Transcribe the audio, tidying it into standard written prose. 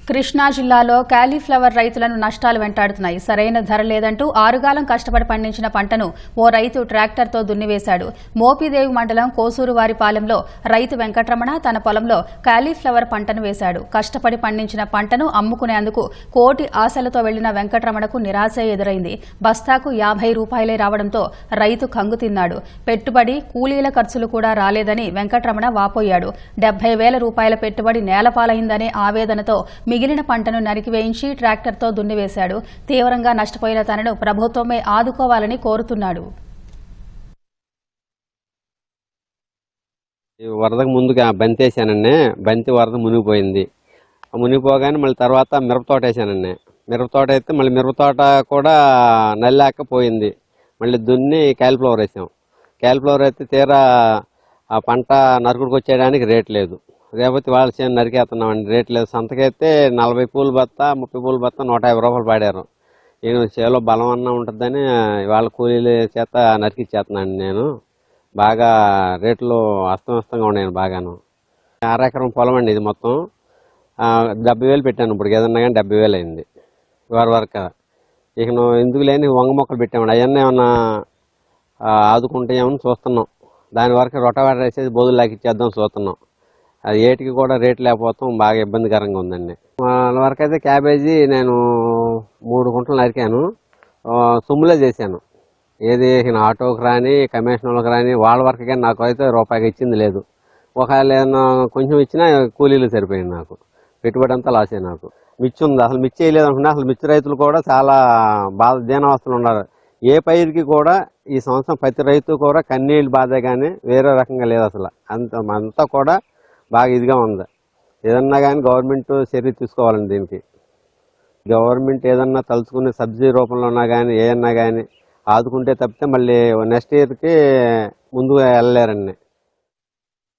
కృష్ణా జిల్లాలో కాలీఫ్లవర్ రైతులను నష్టాలు వెంటాడుతున్నాయి. సరైన ధర లేదంటూ ఆరుగాలం కష్టపడి పండించిన పంటను ఓ రైతు ట్రాక్టర్తో దున్నివేశాడు. మోపిదేవి మండలం కోసూరువారిపాలెంలో రైతు వెంకటరమణ తన పొలంలో కాలీఫ్లవర్ పంటను వేశాడు. కష్టపడి పండించిన పంటను అమ్ముకునేందుకు కోటి ఆశలతో వెళ్లిన వెంకటరమణకు నిరాశే ఎదురైంది. బస్తాకు 50 రూపాయలే రావడంతో రైతు కంగుతిన్నాడు. పెట్టుబడి కూలీల ఖర్చులు కూడా రాలేదని వెంకటరమణ వాపోయాడు. 70,000 రూపాయల పెట్టుబడి నేలపాలైందనే ఆవేదనతో మిగిలిన పంటను నరికివేయించి ట్రాక్టర్తో దున్నివేశాడు. తీవ్రంగా నష్టపోయిన తనను ప్రభుత్వమే ఆదుకోవాలని కోరుతున్నాడు. వరదకు ముందుగా బంతి వేసానండి. బంతి వరద మునిగిపోయింది. మునిగిపోగానే మళ్ళీ తర్వాత మిరపతోట వేసానండి. మిరపతోట అయితే మళ్ళీ మిరపతోట కూడా నల్లాకపోయింది. మళ్ళీ దున్ని కాలీఫ్లవర్ వేసాం. కాలీఫ్లవర్ అయితే తీరా ఆ పంట నరుకుడికి వచ్చేయడానికి రేట్ లేదు. రేపటి వాళ్ళ చేను నరికేస్తున్నామండి, రేట్ లేదు. సంతకైతే 40 పూల బత్త 30 పూల బత్త 150 రూపాయలు పాడారు. నేను చేలో బలం అన్నా ఉంటుందని వాళ్ళ కూలీల చేత నరికిచ్చేస్తున్నాను. నేను బాగా రేట్లు అస్తవ్యస్తంగా ఉన్నాను బాగాను. 6 ఎకరం పొలం అండి ఇది మొత్తం. 70,000 పెట్టాను. ఇప్పుడు ఏదన్నా కానీ 70,000 అయింది వరకు. ఇక నువ్వు ఎందుకు లేని వంగ మొక్కలు పెట్టామండి. అవన్నీ ఏమన్నా ఆదుకుంటాయేమని చూస్తున్నాం. దాని వరకు రొటవాటర్ వేసేసి బోధులు లాగిచ్చేద్దాం చూస్తున్నాం. అది ఏటికి కూడా రేట్ లేకపోతాం బాగా ఇబ్బందికరంగా ఉందండి. వాళ్ళ వరకు అయితే క్యాబేజీ నేను 3 గుంటలు నరికాను. సొమ్ములే చేశాను. ఏది ఆటోకి రాని కమిషనర్లకు రాని వాళ్ళ వరకు కానీ నాకు అయితే రూపాయికి ఇచ్చింది లేదు. ఒకవేళ ఏదైనా కొంచెం ఇచ్చినా కూలీలు సరిపోయింది. నాకు పెట్టుబడి అంతా లాసే. నాకు మిర్చి ఉంది, అసలు మిర్చి వేయలేదు అనుకున్నా. అసలు మిర్చి రైతులు కూడా చాలా బాధ దీనావస్థలు ఉన్నారు. ఏ పైరుకి కూడా ఈ సంవత్సరం ప్రతి రైతు కూడా కన్నీళ్ళు బాధే కానీ వేరే రకంగా లేదు. అసలు అంతా కూడా బాగా ఇదిగా ఉంది. ఏదన్నా కానీ గవర్నమెంట్ చర్య తీసుకోవాలండి. దీనికి గవర్నమెంట్ ఏదన్నా తలుచుకునే సబ్సిడీ రూపంలో ఉన్నా కానీ ఏదన్నా కానీ ఆదుకుంటే తప్పితే మళ్ళీ నెక్స్ట్ ఇయర్కి ముందుగా వెళ్ళలేరండి.